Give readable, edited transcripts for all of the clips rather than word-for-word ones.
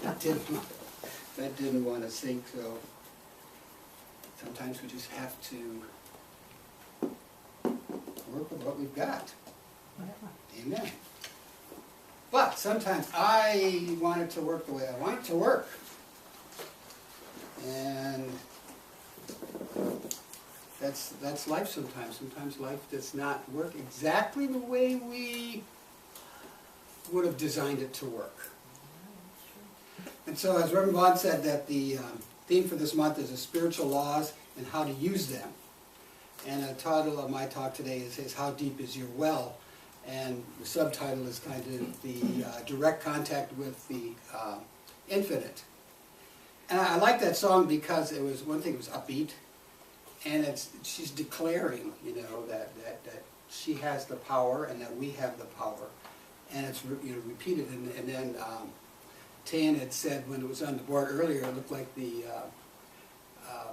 that didn't want to sink, so sometimes we just have to work with what we've got. Amen. But sometimes I want it to work the way I want it to work. And that's life sometimes. Sometimes life does not work exactly the way we would have designed it to work. And so as Reverend Vaughn said, that the theme for this month is the spiritual laws and how to use them. And the title of my talk today is How Deep Is Your Well? And the subtitle is kind of the direct contact with the infinite. And I like that song because it was, one thing, it was upbeat, and she's declaring, you know, that she has the power and that we have the power, and it's repeated. And then Tan had said when it was on the board earlier, it looked like the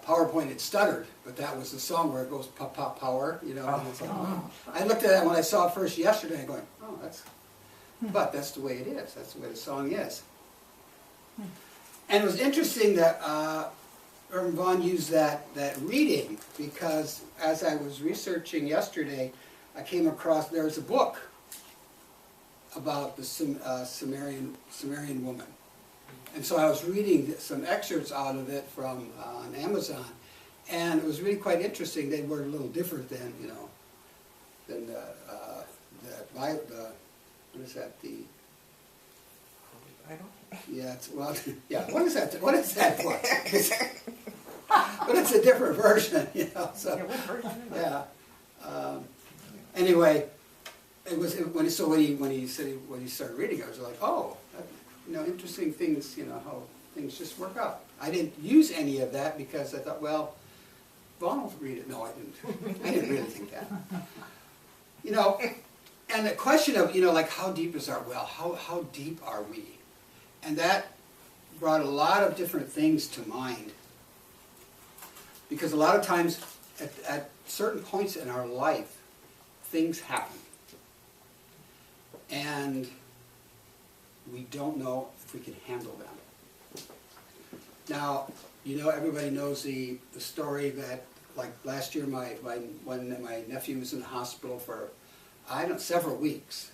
PowerPoint had stuttered, but that was the song where it goes pop pop power, you know. And it's like, oh. I looked at that when I saw it first yesterday, going, oh, but that's the way it is. That's the way the song is. And it was interesting that Reverend Vaughn used that reading, because as I was researching yesterday, I came across, there's a book about the Sumerian woman. And so I was reading some excerpts out of it from on Amazon, and it was really quite interesting. They were a little different than, you know, than the what is that, the Bible? Yeah, well, yeah. What is that? What is that book? But it's a different version, you know. So Yeah, what version is it? yeah. Anyway, it was when he started reading, I was like, oh, you know, interesting things. You know how things just work out. I didn't use any of that because I thought, well, Vaughn will read it. No, I didn't. I didn't really think that. You know, and the question of, you know, like, how deep is our well? How deep are we? And that brought a lot of different things to mind. Because a lot of times, at certain points in our life, things happen. And we don't know if we can handle them. Now, you know, everybody knows the story that, like, last year when my nephew was in the hospital for, I don't know, several weeks.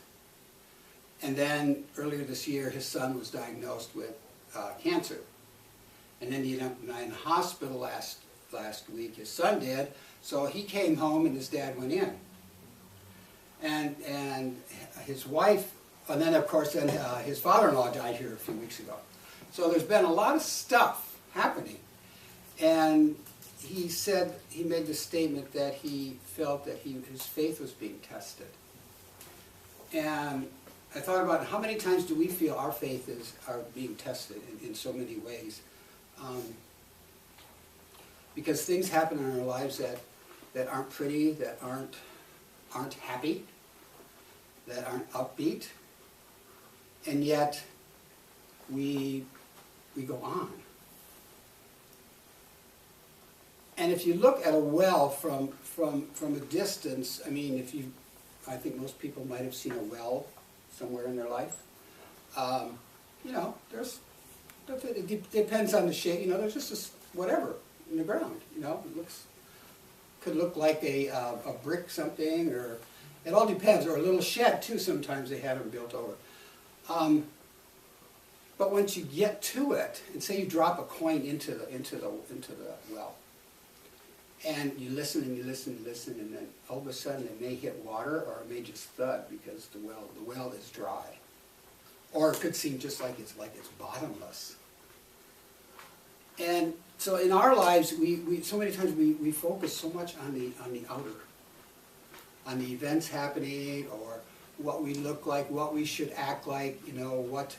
And then earlier this year, his son was diagnosed with cancer. And then he ended up in the hospital last week. His son did. So he came home and his dad went in. And his wife, and then of course his father-in-law died here a few weeks ago. So there's been a lot of stuff happening. And he said, he made the statement that he felt that his faith was being tested. And I thought about how many times do we feel our faith are being tested in so many ways. Because things happen in our lives that aren't pretty, that aren't happy, that aren't upbeat, and yet we go on. And if you look at a well from a distance, I mean, I think most people might have seen a well somewhere in their life. You know, it depends on the shape. You know, there's just whatever in the ground. You know, could look like a brick something, or it all depends. Or a little shed too. Sometimes they have them built over. But once you get to it, and say you drop a coin into the well, and you listen and you listen and listen, and then all of a sudden it may hit water, or it may just thud because the well is dry, or it could seem just like it's bottomless. And so in our lives, we so many times we focus so much on the outer, on the events happening, or what we look like, what we should act like, you know, what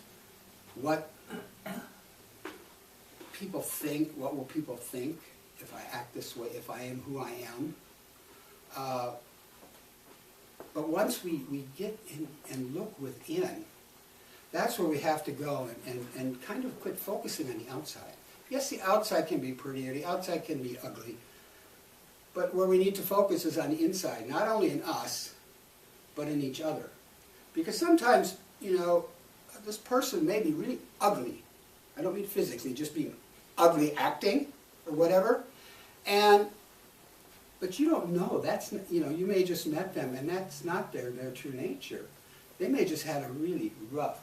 people think, what will people think if I act this way, if I am who I am. But once we get in and look within, that's where we have to go and kind of quit focusing on the outside. Yes, the outside can be pretty, or the outside can be ugly, but where we need to focus is on the inside, not only in us, but in each other. Because sometimes, you know, this person may be really ugly. I don't mean physically, just being ugly acting or whatever. But you don't know. That's, you may just met them and that's not their true nature. They may just had a really rough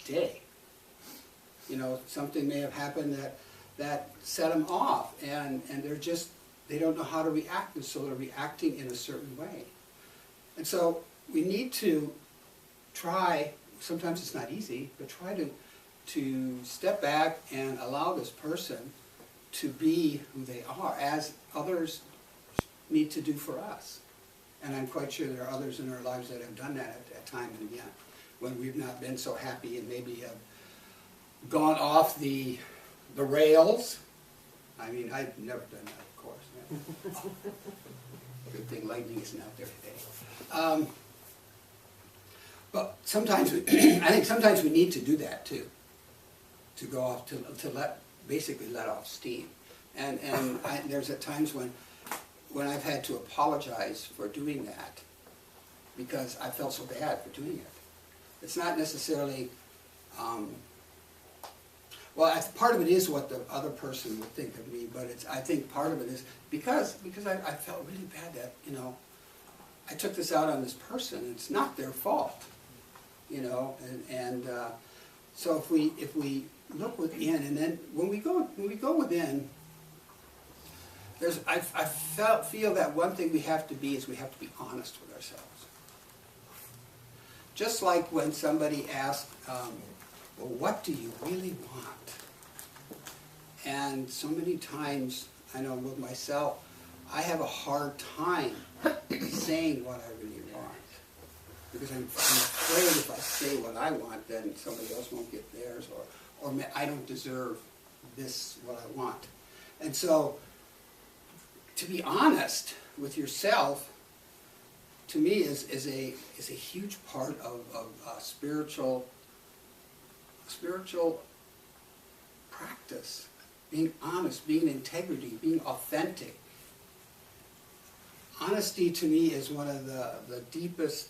day. Something may have happened that set them off, and they don't know how to react, and so they're reacting in a certain way. And so we need to try, sometimes it's not easy, but try to step back and allow this person to be who they are, as others need to do for us. And I'm quite sure there are others in our lives that have done that at time and again, when we've not been so happy and maybe have gone off the rails. I mean, I've never done that, of course. Good thing lightning isn't out there today. But sometimes, I think sometimes we need to do that too, to go off, to basically let off steam. And there's at times when I've had to apologize for doing that because I felt so bad for doing it. It's not necessarily, part of it is what the other person would think of me, but I think part of it is because I felt really bad that, I took this out on this person. It's not their fault, so if we look within, and then when we go within, I feel that one thing we have to be is we have to be honest with ourselves. Just like when somebody asked, well, what do you really want? And so many times, I know with myself, I have a hard time saying what I really want. Because I'm afraid if I say what I want, then somebody else won't get theirs, or I don't deserve this, what I want. And so, to be honest with yourself, to me, is a huge part of spiritual practice. Being honest, being integrity, being authentic. Honesty to me is one of the deepest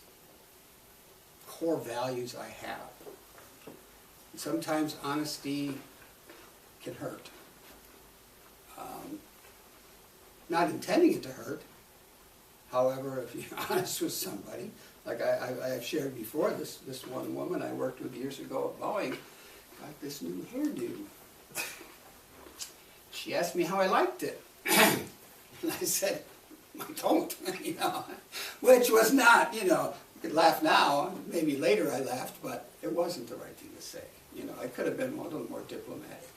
core values I have. And sometimes honesty can hurt. Not intending it to hurt. However, if you're honest with somebody, like I have shared before, this one woman I worked with years ago at Boeing got this new hairdo. She asked me how I liked it. And I said, I don't, which was not, you could laugh now, maybe later I laughed, but it wasn't the right thing to say. I could have been a little more diplomatic.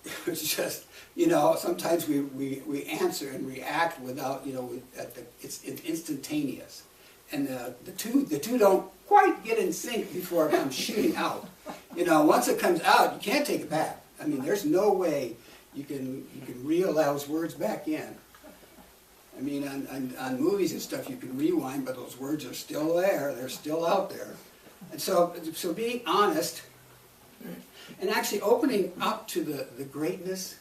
It was just, sometimes we answer and react without, it's instantaneous. And the two don't quite get in sync before it comes shooting out. Once it comes out, you can't take it back. I mean, there's no way you can reel those words back in. I mean, on movies and stuff, you can rewind, but those words are still there. They're still out there. And so being honest and actually opening up to the greatness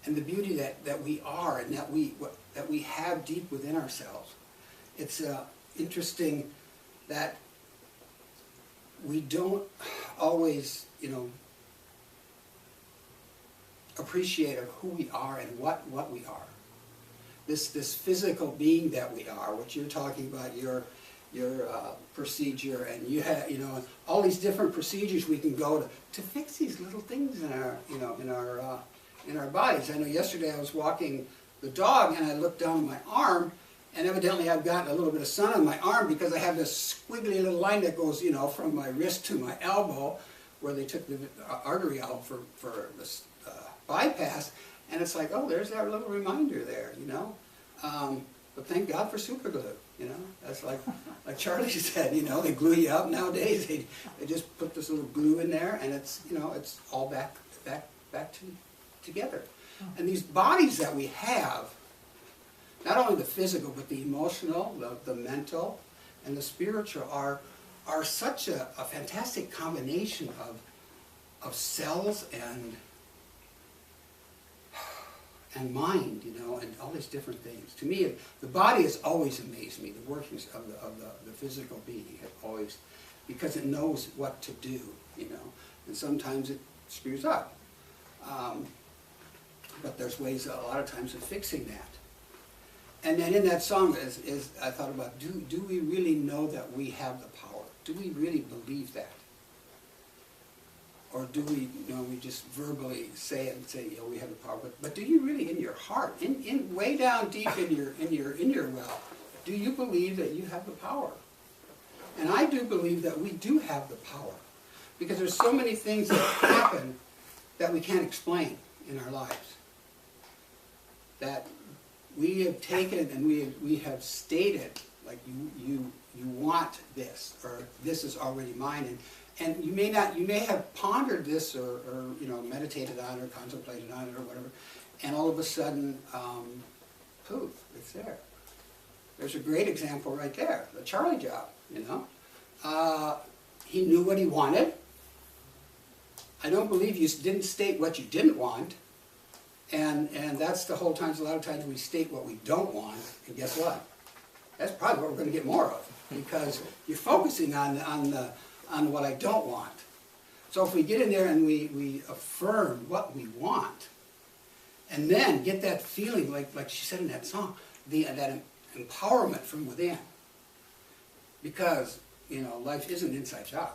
and the beauty that we are and that we have deep within ourselves. It's interesting that we don't always, appreciate of who we are and what we are. This physical being that we are, what you're talking about, your procedure, and you have, all these different procedures we can go to fix these little things in our, in our bodies. I know yesterday I was walking the dog and I looked down at my arm, and evidently I've gotten a little bit of sun on my arm because I have this squiggly little line that goes, from my wrist to my elbow, where they took the artery out for this bypass, and it's like, oh, there's that little reminder there, But thank God for super glue, That's like Charlie said, they glue you up nowadays. They just put this little glue in there, and it's, it's all back together. And these bodies that we have, not only the physical, but the emotional, the mental, and the spiritual are such a fantastic combination of cells and mind, and all these different things. To me, the body has always amazed me. The workings of the physical being have always, because it knows what to do, you know, and sometimes it screws up. But there's ways a lot of times of fixing that. And then in that song is I thought about, do we really know that we have the power? Do we really believe that? Or do we, you know, we just verbally say it and say, yeah, we have the power, but do you really in your heart, in way down deep in your well, do you believe that you have the power? And I do believe that we do have the power, because there's so many things that happen that we can't explain in our lives. That we have taken and we have stated, like you want this, or this is already mine, and you may have pondered this or you know, meditated on it or contemplated on it or whatever, and all of a sudden, poof, it's there. There's a great example right there, the Charlie job, you know. He knew what he wanted. I don't believe you didn't state what you didn't want. And that's the whole time, a lot of times we state what we don't want, and guess what? That's probably what we're going to get more of, because you're focusing on what I don't want. So if we get in there and we affirm what we want, and then get that feeling, like she said in that song, that empowerment from within. Because, you know, life is an inside job.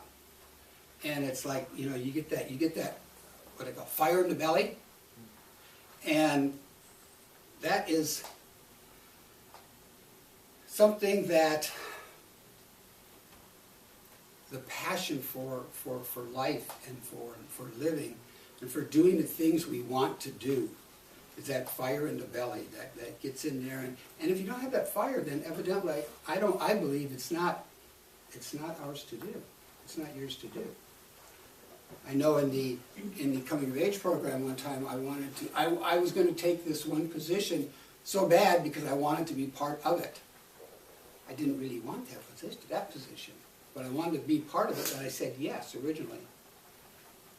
And it's like, you know, you get that, what I call fire in the belly. And that is something that the passion for life and for living and for doing the things we want to do is that fire in the belly that gets in there. And if you don't have that fire, then evidently I believe it's not ours to do. It's not yours to do. I know in the coming of age program one time I was going to take this one position so bad because I wanted to be part of it. I didn't really want that position, but I wanted to be part of it, and I said yes originally.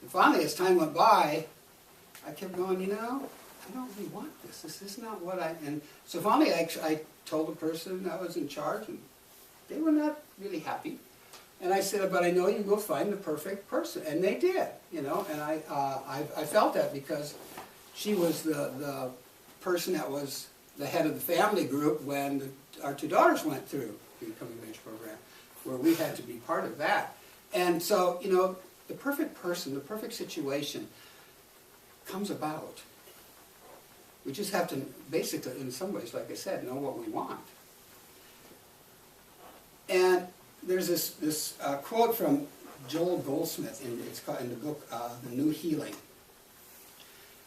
And finally, as time went by, I kept going, you know, I don't really want this. This is not what and so finally I told the person I was in charge, and they were not really happy. And I said, but I know you will find the perfect person. And they did, you know, and I felt that because she was the person that was the head of the family group when our two daughters went through the coming of age program, where we had to be part of that. And so, you know, the perfect person, the perfect situation comes about. We just have to basically, in some ways, like I said, know what we want. And there's this quote from Joel Goldsmith in the book The New Healing.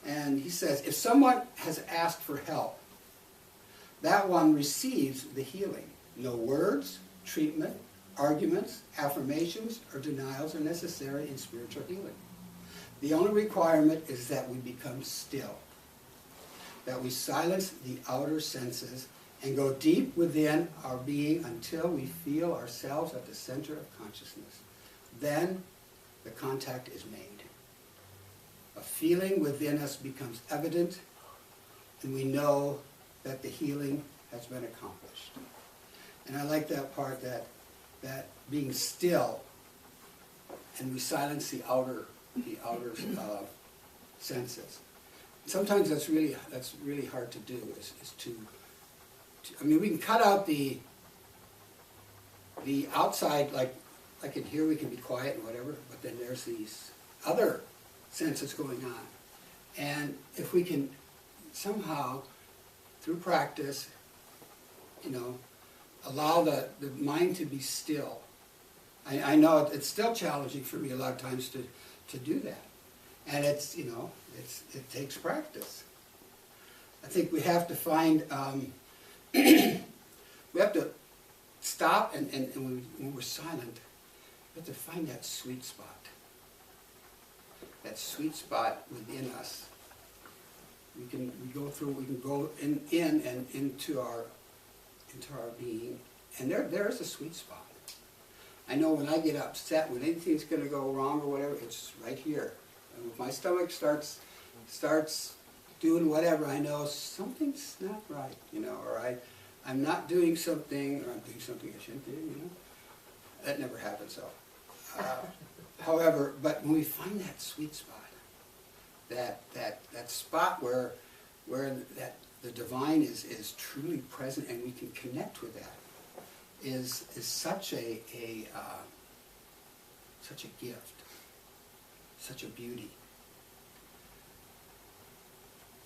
And he says, if someone has asked for help, that one receives the healing. No words, treatment, arguments, affirmations, or denials are necessary in spiritual healing. The only requirement is that we become still, that we silence the outer senses and go deep within our being until we feel ourselves at the center of consciousness. Then the contact is made. A feeling within us becomes evident, and we know that the healing has been accomplished. And I like that part, that being still, and we silence the outer senses. Sometimes that's really hard to do. Is to I mean, we can cut out the outside, like in here we can be quiet and whatever, but then there's these other senses going on. And if we can somehow, through practice, you know, allow the mind to be still. I know it's still challenging for me a lot of times to do that. And it's, you know, it takes practice. I think we have to find, we have to stop and when we're silent, we have to find that sweet spot. That sweet spot within us. We can go in and into our being, and there is a sweet spot. I know when I get upset, when anything's going to go wrong or whatever, it's right here. And if my stomach starts doing whatever, I know something's not right, you know, or I'm not doing something, or I'm doing something I shouldn't do, you know. That never happens, though. However, but when we find that sweet spot, that spot where that the divine is truly present and we can connect with that, is such a gift, such a beauty.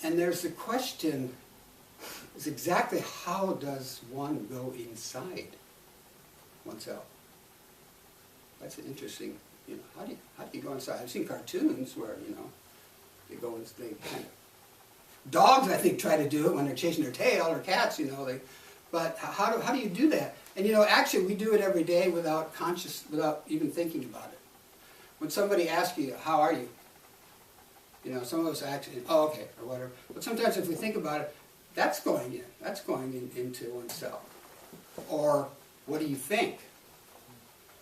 And there's the question, is exactly how does one go inside oneself? That's an interesting, how do you go inside? I've seen cartoons where, they go and they kind of, dogs I think try to do it when they're chasing their tail, or cats, but how do you do that? And actually we do it every day without even thinking about it. When somebody asks you, how are you? Some of us actually, oh, okay, or whatever. But sometimes if we think about it, that's going into oneself. Or what do you think,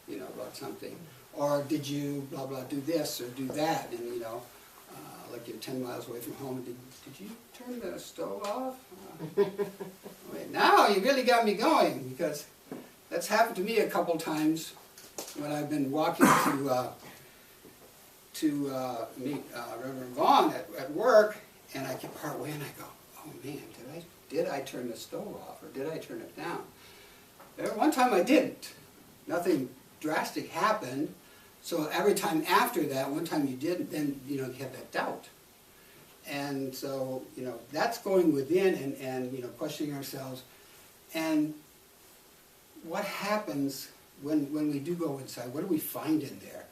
about something? Or did you, blah, blah, do this or do that? And, like you're 10 miles away from home, did you turn the stove off? Wait, now you really got me going, because that's happened to me a couple times when I've been walking to meet Reverend Vaughn at work, and I get part way and I go, oh man, did I turn the stove off, or did I turn it down? One time I didn't. Nothing drastic happened. So every time after that, one time you didn't, then you have that doubt. And so that's going within and questioning ourselves. And what happens when we do go inside? What do we find in there?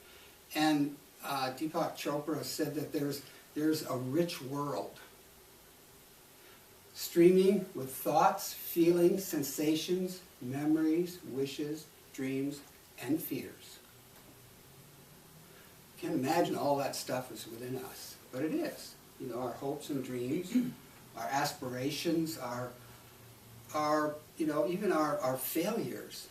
And Deepak Chopra said that there's a rich world, streaming with thoughts, feelings, sensations, memories, wishes, dreams, and fears. Can't imagine all that stuff is within us, but it is. Our hopes and dreams, our aspirations, our even our failures,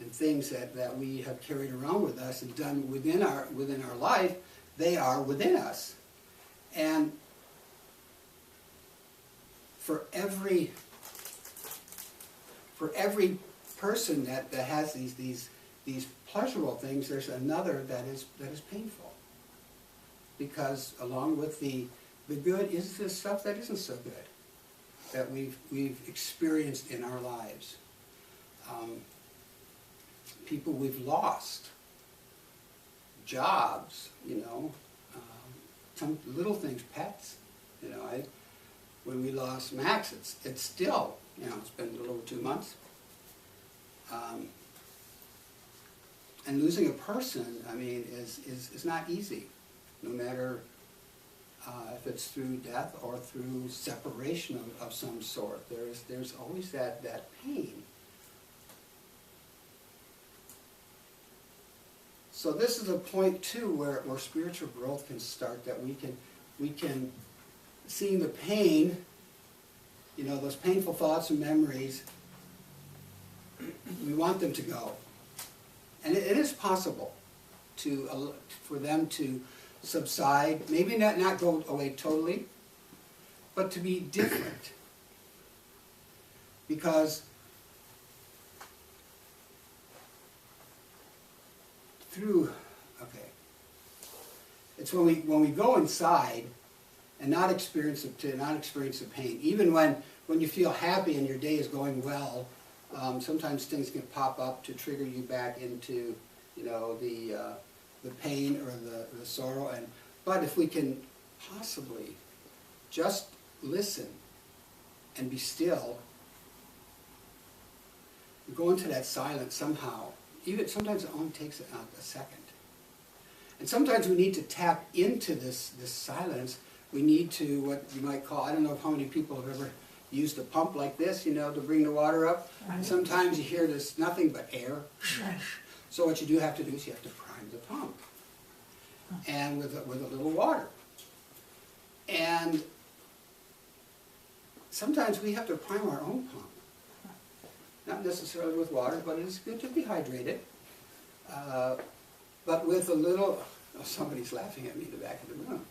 and things that we have carried around with us and done within our life, they are within us. And for every person that has these pleasurable things, there's another that is painful. Because along with the good is the stuff that isn't so good, that we've experienced in our lives. People we've lost, jobs, some little things, pets. When we lost Max, it's still, it's been a little over 2 months. And losing a person, is not easy, no matter if it's through death or through separation of some sort. There's always that pain. So this is a point too where spiritual growth can start, that we can seeing the pain, those painful thoughts and memories, we want them to go. And it is possible for them to subside, maybe not go away totally, but to be different. Because it's when we go inside and not experience the pain, even when you feel happy and your day is going well. Sometimes things can pop up to trigger you back into, the pain or the sorrow. But if we can possibly just listen and be still, go into that silence somehow. Even sometimes it only takes a second. And sometimes we need to tap into this silence. We need to, what you might call, I don't know how many people have ever used a pump like this, to bring the water up. Right. Sometimes you hear this nothing but air. Right. So what you do have to do is you have to prime the pump, and with a little water. And sometimes we have to prime our own pump. Not necessarily with water, but it's good to be hydrated. But with a little, somebody's laughing at me in the back of the room.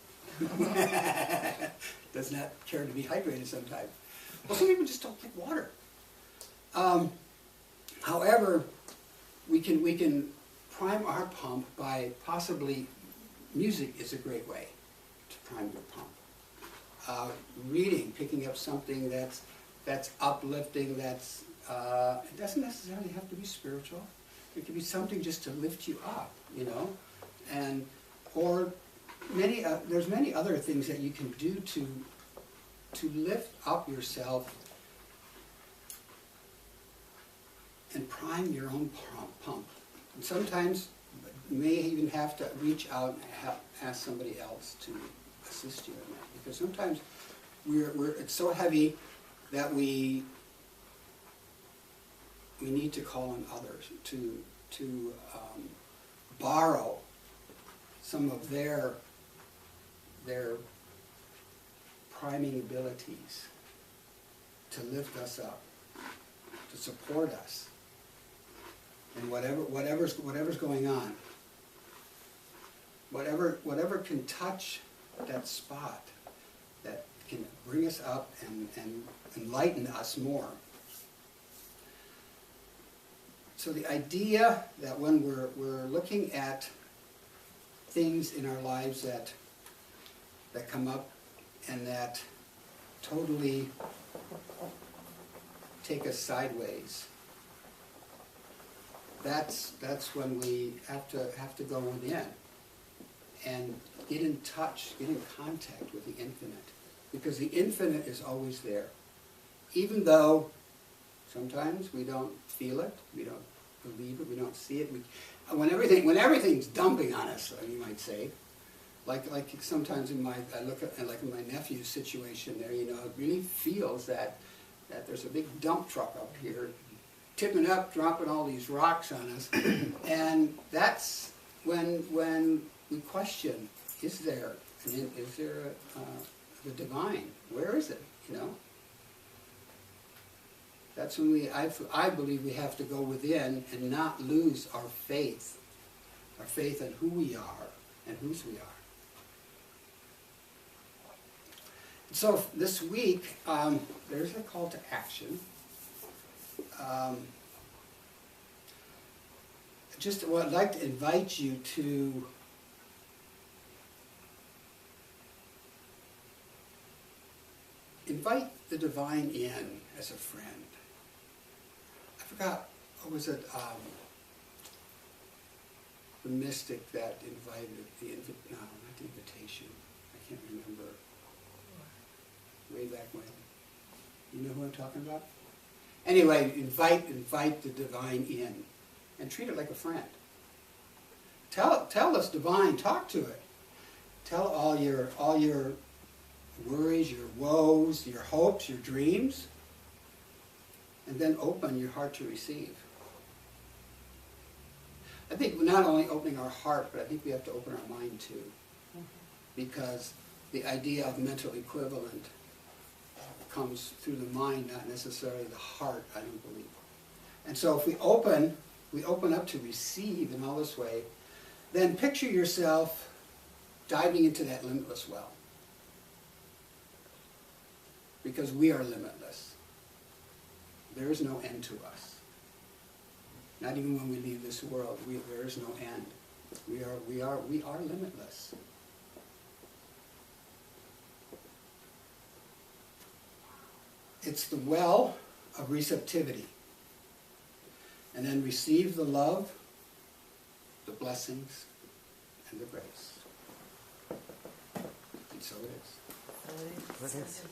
Does not care to be hydrated sometimes. Well, some people just don't like water. However, we can prime our pump by possibly, music is a great way to prime your pump. Reading, picking up something that's uplifting, it doesn't necessarily have to be spiritual. It could be something just to lift you up, you know, or there's many other things that you can do to lift up yourself and prime your own pump. And sometimes you may even have to reach out and ask somebody else to assist you in that, because sometimes it's so heavy that we need to call on others to borrow some of their priming abilities to lift us up, to support us in whatever's going on. Whatever can touch that spot, that can bring us up and enlighten us more. So the idea that when we're looking at things in our lives that come up and that totally take us sideways, that's when we have to go within and get in touch, get in contact with the infinite, because the infinite is always there, even though sometimes we don't feel it, we don't believe it, we don't see it. When everything's dumping on us, you might say, like sometimes I look at like in my nephew's situation there, you know, it really feels that there's a big dump truck up here, tipping up, dropping all these rocks on us, and that's when we question: is there the divine? Where is it? You know. That's when I believe we have to go within and not lose our faith in who we are and whose we are. So this week, there's a call to action. I'd like to invite you to invite the divine in as a friend. I forgot, what was it, the mystic that invited not the invitation, I can't remember, way back when. You know who I'm talking about? Anyway, invite the divine in and treat it like a friend. Tell this divine, talk to it. Tell all your worries, your woes, your hopes, your dreams, and then open your heart to receive. I think we're not only opening our heart, but I think we have to open our mind too. Because the idea of mental equivalent comes through the mind, not necessarily the heart, I don't believe. And so if we open up to receive in all this way, then picture yourself diving into that limitless well. Because we are limitless. There is no end to us. Not even when we leave this world, there is no end. We are limitless. It's the well of receptivity. And then receive the love, the blessings, and the grace. And so it is. What is?